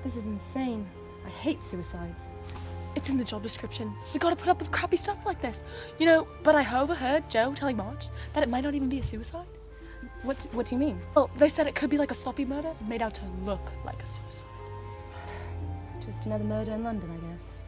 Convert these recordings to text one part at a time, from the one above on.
This is insane. I hate suicides. It's in the job description. We gotta put up with crappy stuff like this. You know, but I overheard Joe telling Marge that it might not even be a suicide. What do you mean? Well, they said it could be like a sloppy murder made out to look like a suicide. Just another murder in London, I guess.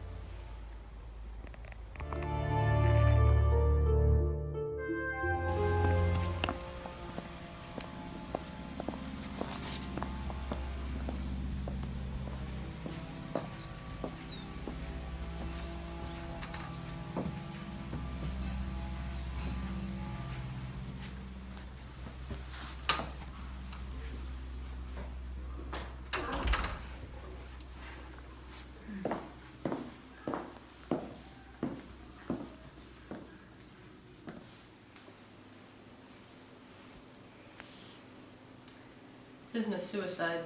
This isn't a suicide.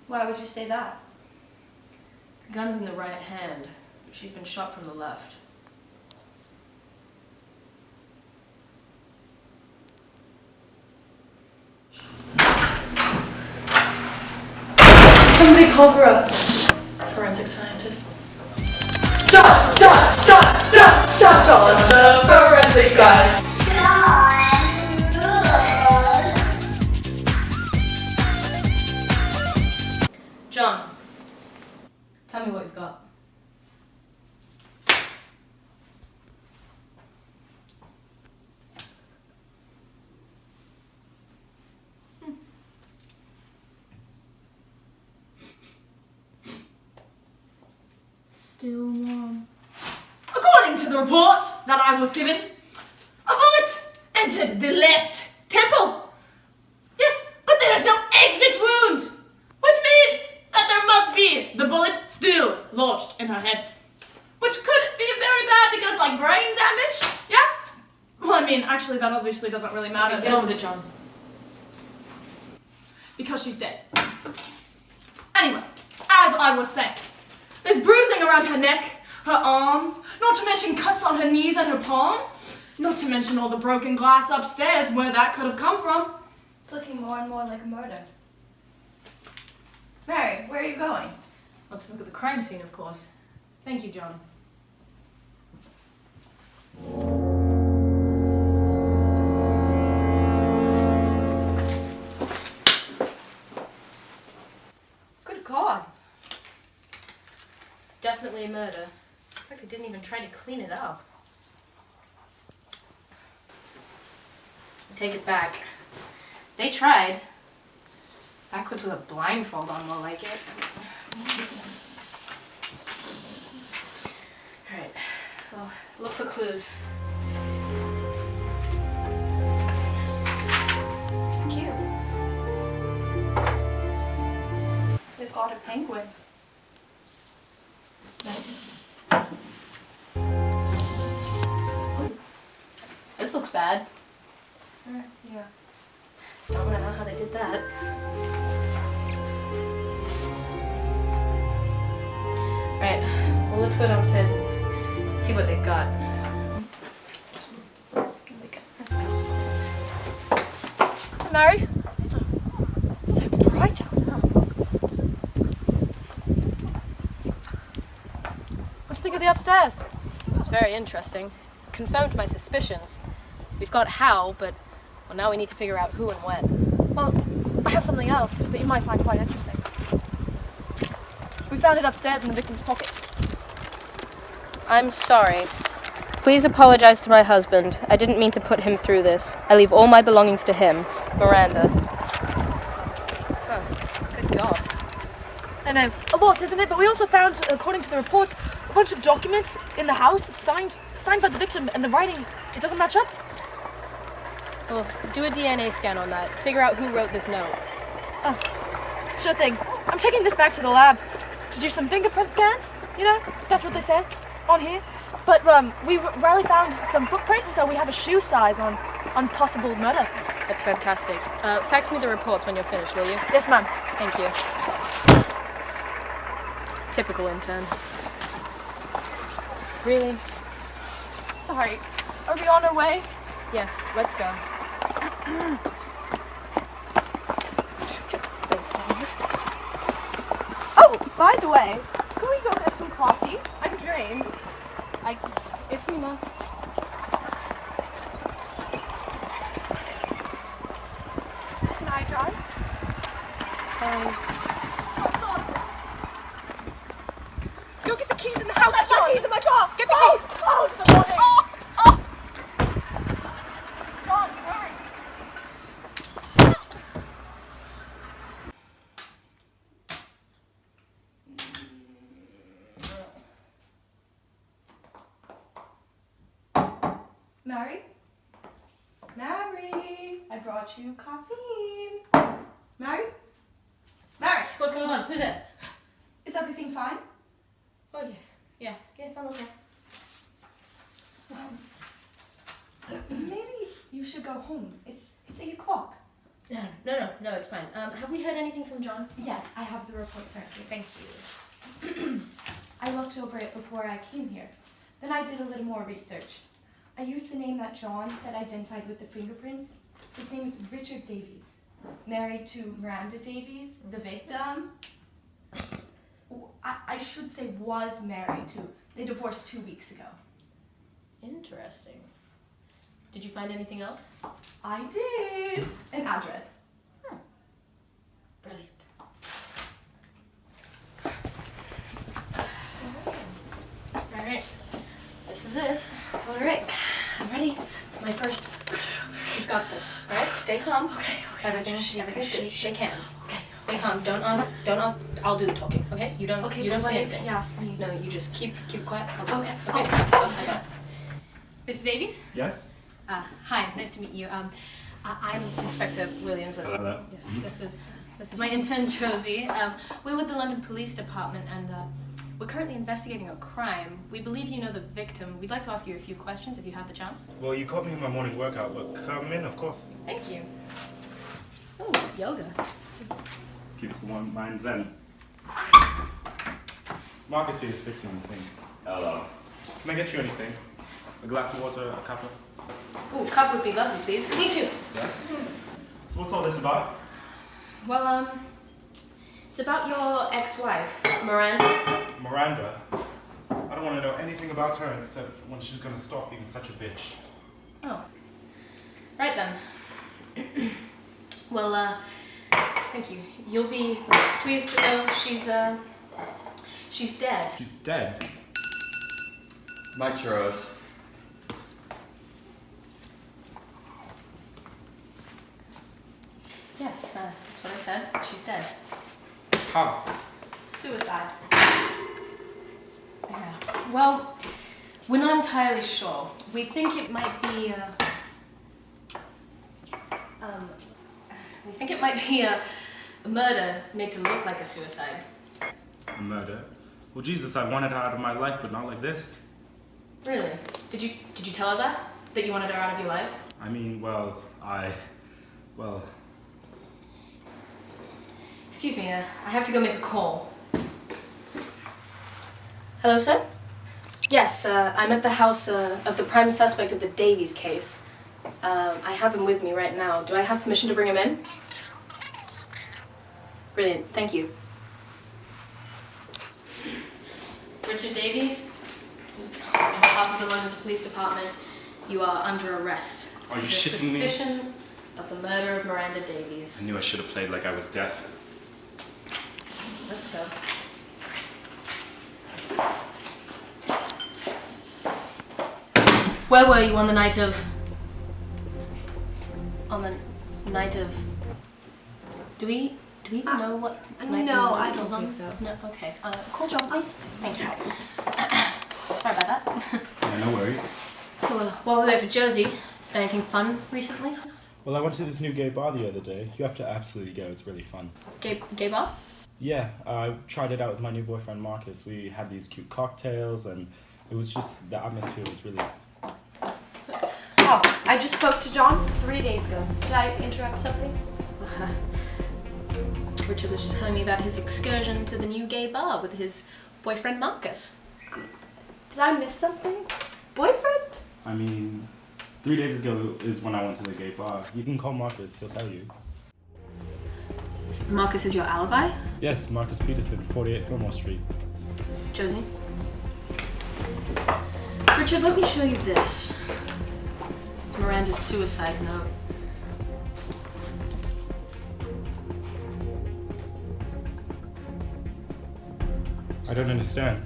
Why would you say that? The gun's in the right hand, but she's been shot from the left. Somebody call for a Forensic scientist. John, the forensic guy. John, tell me what you've got. Still warm. According to the report that I was given, a bullet entered the left temple. Yes, but there is no exit wound, which means that there must be the bullet still lodged in her head, which could be very bad because, like, brain damage. Yeah. Well, I mean, actually, that obviously doesn't really matter. Get on with it, John. Because she's dead. Anyway, as I was saying, there's bruising around her neck, her arms, not to mention cuts on her knees and her palms, not to mention all the broken glass upstairs where that could have come from. It's looking more and more like a murder. Mary, where are you going? Well, to look at the crime scene, of course. Thank you, John. Good God. It's definitely a murder. Looks like they didn't even try to clean it up. I take it back. They tried. Backwards with a blindfold on, more like it. Alright, well, look for clues. It's cute. They've got a penguin. Nice. Ooh. This looks bad. Yeah. Don't want to know how they did that. Right, well, let's go downstairs and see what they've got. Hey, Mary? So bright out now. What do you think of the upstairs? It was very interesting. Confirmed my suspicions. We've got how, but well, now we need to figure out who and when. Well, I have something else that you might find quite interesting. We found it upstairs in the victim's pocket. I'm sorry. Please apologize to my husband. I didn't mean to put him through this. I leave all my belongings to him. Miranda. Oh, good God. I know, a lot, isn't it? But we also found, according to the report, a bunch of documents in the house signed by the victim, and the writing, it doesn't match up. Well, do a DNA scan on that. Figure out who wrote this note. Oh, sure thing. I'm taking this back to the lab to do some fingerprint scans. You know, that's what they said on here. But we rarely found some footprints, so we have a shoe size on possible murder. That's fantastic. Fax me the reports when you're finished, will you? Yes, ma'am. Thank you. Typical intern. Really? Sorry. Are we on our way? Yes, let's go. Oh! By the way, can we go get some coffee? I'm drained. If we must. Can I drive? Go get the keys in the house, John! My keys in my car! Get the keys! Oh, it's the morning! John, hurry! Mary? Mary, I brought you caffeine. Mary? Mary, What's going on? Who's it? is everything fine? Oh, yes. Yeah. Yes, I'm okay. Maybe you should go home. It's 8 o'clock. No, it's fine. Have we heard anything from John? Yes, I have the report, sir. Thank you. I looked over it before I came here. Then I did a little more research. I used the name that John said identified with the fingerprints. His name is Richard Davies, married to Miranda Davies, the victim. I should say was married to. They divorced 2 weeks ago. Interesting. Did you find anything else? I did. An address. Brilliant. Alright. This is it. Alright. I'm ready. It's my first. You've got this. Alright? Stay calm. Okay. Everything's good. Shake hands. Okay. Stay calm. Don't ask. I'll do the talking. Okay? You don't say anything. Yes, me. No, you just keep quiet. Okay. Mr. Davies? Yes? Hi, nice to meet you. I'm Inspector Williams. Hello. Yes, this is my intern Josie. We're with the London Police Department, and we're currently investigating a crime. We believe you know the victim. We'd like to ask you a few questions if you have the chance. Well, you caught me in my morning workout, but come in, of course. Thank you. Oh, yoga. Keeps the mind zen. Marcus here is fixing the sink. Hello. Can I get you anything? A glass of water, a cuppa? Oh, cup would be lovely, please. Me too. Yes? So what's all this about? Well, it's about your ex-wife, Miranda. Miranda? I don't want to know anything about her except when she's gonna stop being such a bitch. Oh. Right then. Well, thank you. You'll be pleased to know she's dead. She's dead? My churros. Yes, that's what I said. She's dead. How? Suicide. Yeah. Well, we're not entirely sure. We think it might be a murder made to look like a suicide. A murder? Well, Jesus, I wanted her out of my life, but not like this. Really? Did you tell her that? That you wanted her out of your life? I mean, well. Excuse me, I have to go make a call. Hello, sir? Yes, I'm at the house of the prime suspect of the Davies case. I have him with me right now. Do I have permission to bring him in? Brilliant, thank you. Richard Davies, on behalf of the London Police Department, you are under arrest. Are you for shitting me? suspicion of the murder of Miranda Davies. I knew I should have played like I was deaf. Let's go. Where were you on the night of... Do we even know what night No, the I murder don't was on? think so. No, okay. Call John, please. Thank you. Sorry about that. Yeah, no worries. So, while we wait for Josie, done anything fun recently? Well, I went to this new gay bar the other day. You have to absolutely go, it's really fun. Gay bar? Yeah, I tried it out with my new boyfriend Marcus. We had these cute cocktails and it was just, the atmosphere was really... Oh, I just spoke to John 3 days ago. Did I interrupt something? Richard was just telling me about his excursion to the new gay bar with his boyfriend Marcus. Did I miss something? Boyfriend? I mean, 3 days ago is when I went to the gay bar. You can call Marcus, he'll tell you. Marcus is your alibi? Yes, Marcus Peterson, 48 Fillmore Street. Josie? Richard, let me show you this. It's Miranda's suicide note. I don't understand.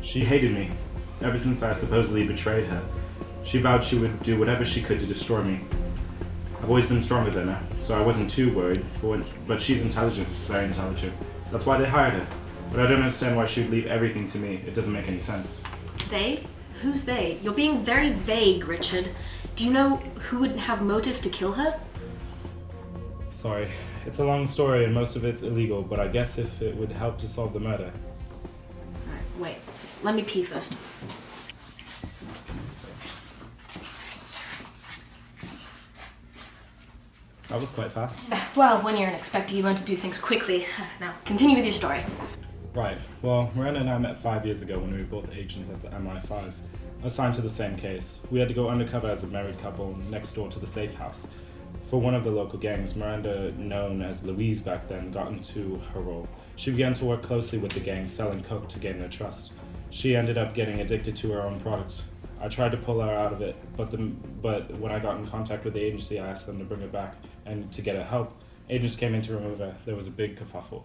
She hated me, ever since I supposedly betrayed her. She vowed she would do whatever she could to destroy me. I've always been stronger than her, so I wasn't too worried, but she's intelligent, very intelligent. That's why they hired her. But I don't understand why she would leave everything to me. It doesn't make any sense. They? Who's they? You're being very vague, Richard. Do you know who would have motive to kill her? Sorry, it's a long story and most of it's illegal, but I guess if it would help to solve the murder. Alright, wait. Let me pee first. That was quite fast. Well, when you're an expector, you learn to do things quickly. Now, continue with your story. Right. Well, Miranda and I met 5 years ago when we were both agents at the MI5, assigned to the same case. We had to go undercover as a married couple next door to the safe house. For one of the local gangs, Miranda, known as Louise back then, got into her role. She began to work closely with the gang, selling coke to gain their trust. She ended up getting addicted to her own product. I tried to pull her out of it, but when I got in contact with the agency, I asked them to bring her back and to get her help. Agents came in to remove her. There was a big kerfuffle.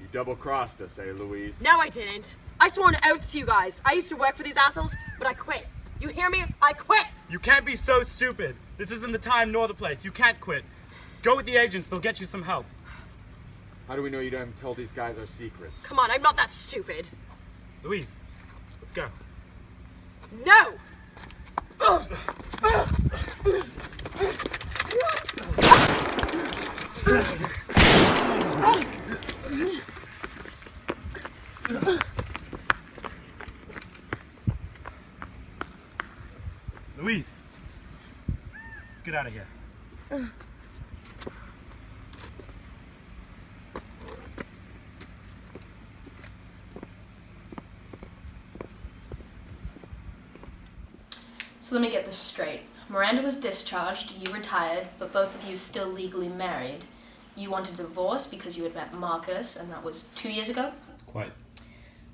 You double-crossed us, eh, Louise? No, I didn't. I swore an oath to you guys. I used to work for these assholes, but I quit. You hear me? I quit! You can't be so stupid. This isn't the time nor the place. You can't quit. Go with the agents. They'll get you some help. How do we know you haven't told these guys our secrets? Come on, I'm not that stupid. Louise, let's go. No! Louise, let's get out of here. So let me get this straight. Miranda was discharged, you retired, but both of you still legally married. You wanted a divorce because you had met Marcus, and that was 2 years ago? Quite.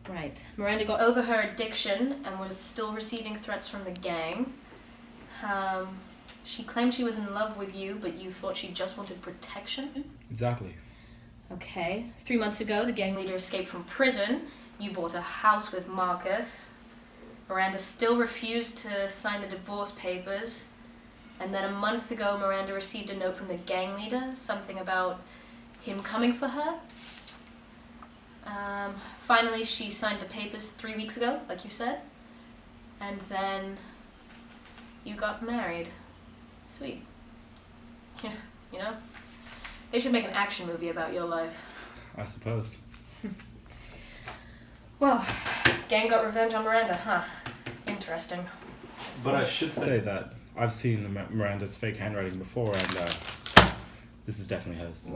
Right. Miranda got over her addiction and was still receiving threats from the gang. She claimed she was in love with you, but you thought she just wanted protection? Exactly. Okay. 3 months ago, the gang leader escaped from prison. You bought a house with Marcus. Miranda still refused to sign the divorce papers. And then a month ago, Miranda received a note from the gang leader, something about him coming for her. Finally, she signed the papers 3 weeks ago, like you said. And then you got married. Sweet. Yeah, you know? They should make an action movie about your life. I suppose. Well, gang got revenge on Miranda, huh? Interesting. But I should say that I've seen Miranda's fake handwriting before, and this is definitely hers.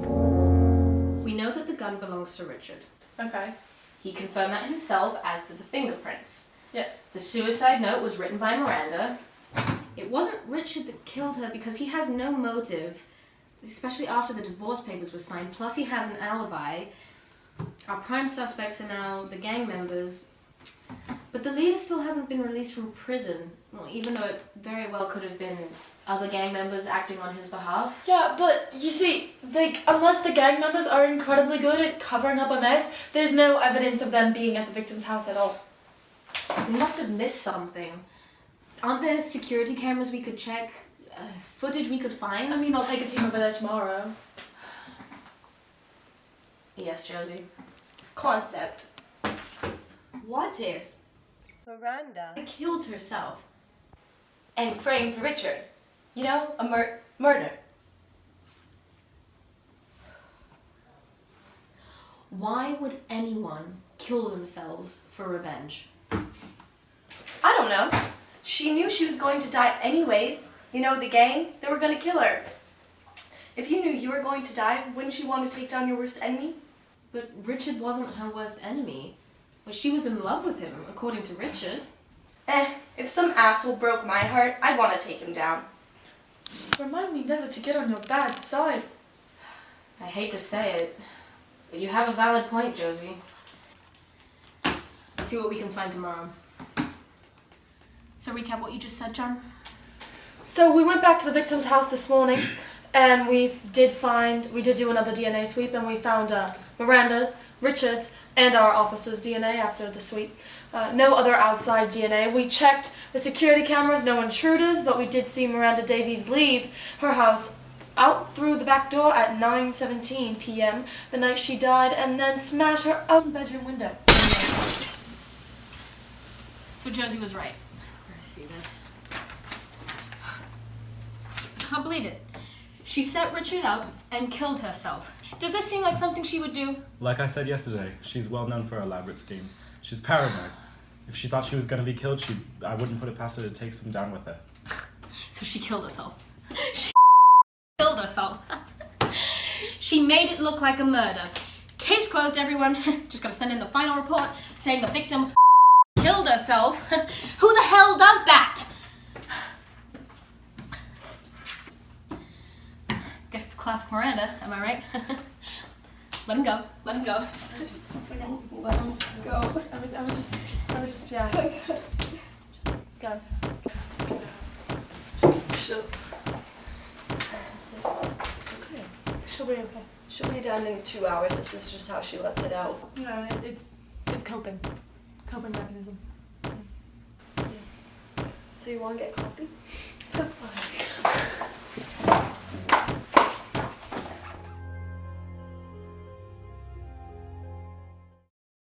We know that the gun belongs to Richard. Okay. He confirmed that himself, as did the fingerprints. Yes. The suicide note was written by Miranda. It wasn't Richard that killed her because he has no motive, especially after the divorce papers were signed. Plus, he has an alibi. Our prime suspects are now the gang members. But the leader still hasn't been released from prison, well, even though it very well could have been other gang members acting on his behalf. Yeah, but you see, unless the gang members are incredibly good at covering up a mess, there's no evidence of them being at the victim's house at all. We must have missed something. Aren't there security cameras we could check? Footage we could find? I mean, I'll take a team over there tomorrow. Yes, Josie. Concept. What if Miranda Killed herself. and framed Richard? You know, a murder. Why would anyone kill themselves for revenge? I don't know. She knew she was going to die anyways. You know, the gang, they were going to kill her. If you knew you were going to die, wouldn't you want to take down your worst enemy? But Richard wasn't her worst enemy. Well, she was in love with him, according to Richard. If some asshole broke my heart, I'd want to take him down. Remind me never to get on your bad side. I hate to say it, but you have a valid point, Josie. Let's see what we can find tomorrow. So recap what you just said, John. So we went back to the victim's house this morning, and we did do another DNA sweep, and we found Miranda's, Richard's, and our officer's DNA after the sweep. No other outside DNA. We checked the security cameras, no intruders, but we did see Miranda Davies leave her house out through the back door at 9:17 p.m. the night she died, and then smash her own bedroom window. So Josie was right. Where I see this. I can't believe it. She set Richard up and killed herself. Does this seem like something she would do? Like I said yesterday, she's well known for her elaborate schemes. She's paranoid. If she thought she was going to be killed, I wouldn't put it past her to take some down with her. So she killed herself. She killed herself. She made it look like a murder. Case closed, everyone. Just gotta send in the final report saying the victim killed herself. Who the hell does that? Guess it's classic Miranda, am I right? Let him go. Let him go. Just let him go. I would just, yeah. Go. She'll be okay. She'll be done in 2 hours. This is just how she lets it out. No, it's coping mechanism. So you want to get coffee?